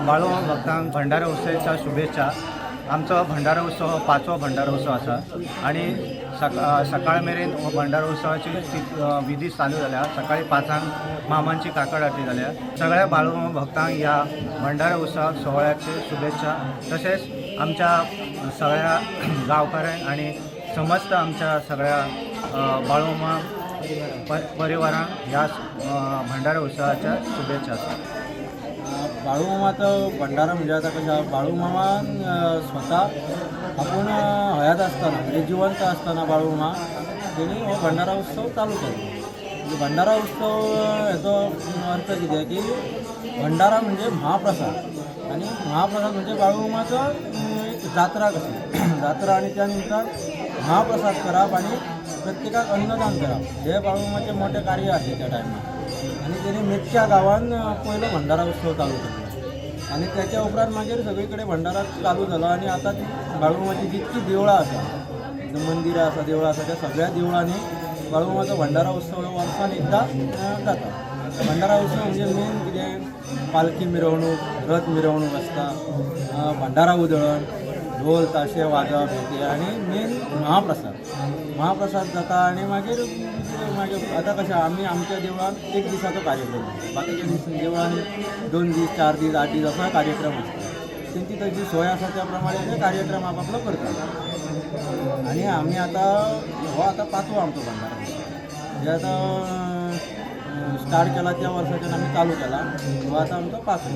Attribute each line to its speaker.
Speaker 1: बाळूमामा भक्तांक भंडारा उत्सवाच्या शुभेच्छा। आमचो भंडारा उत्सव हो 5वो भंडारा उत्सव आसा आणि सकाळ मेरेन हो भंडारा उत्सवाची विधी चालू जाल्या। सकाळी 5 मामांची काकड आरती जाल्या। सगळ्या बाळूमामा भक्तांक ह्या भंडारा उत्सव सोहळ्याचे शुभेच्छा। तसेच आमच्या सगळ्या गांवकारांक आणि समस्त आमच्या सगळ्या बाळूमामा परिवारांक ह्या भंडारा उत्सवाच्या शुभेच्छा आसात।
Speaker 2: बाळूमामाचो भंडारा म्हणजे आता कशा बाळूमामा स्वतः आपण हयात असताना म्हणजे जिवंत असताना बाळूमामा त्यांनी हो भंडारा उत्सव चालू केला। म्हणजे भंडारा उत्सव हेचो अर्थ कितें की भंडारा म्हणजे महाप्रसाद आणि महाप्रसाद म्हणजे बाळूमामाचो एक जात्रा कशी जात्रा आणि त्या निमतान महाप्रसाद करप आणि प्रत्येकाक अन्नदान करप हे बाळूमामाचे मोठे कार्य आहे त्या टायमार। आणि त्याने मेटच्या गावान पहिलो भंडारा उत्सव चालू केला आणि त्याच्या उपरांत मागीर सगळीकडे भंडारा चालू झाला। आणि आता ती बाळूमामाची जितकी देवळां आसा मंदिरां आसा देवळां आसा त्या सगळ्या देवळांनी बाळूमामाचो भंडारा उत्सव वर्सान एकदा जाता। भंडारा उत्सव म्हणजे मेन कितें पालखी मिरवणूक रथ मिरवणूक आसता भंडारा उधळण ढोल ताशे वाजप हे आणि मेन महाप्रसाद जाता। आणि मागीर आता कशें आमी आमच्या देवळान एक दिसाचो कार्यक्रम बाकीच्या देवळांनी 2 दीस 4 दीस 8 दीस असो कार्यक्रम आसता। तेंची तशी सोय आसा त्या प्रमाणे ते कार्यक्रम आपापलो करतात। आणि आमी आता 5वो आमचो भंडारा जे आता स्टार्ट केला त्या वर्साच्यान आमी चालू केला हो आता आमचो 5वो।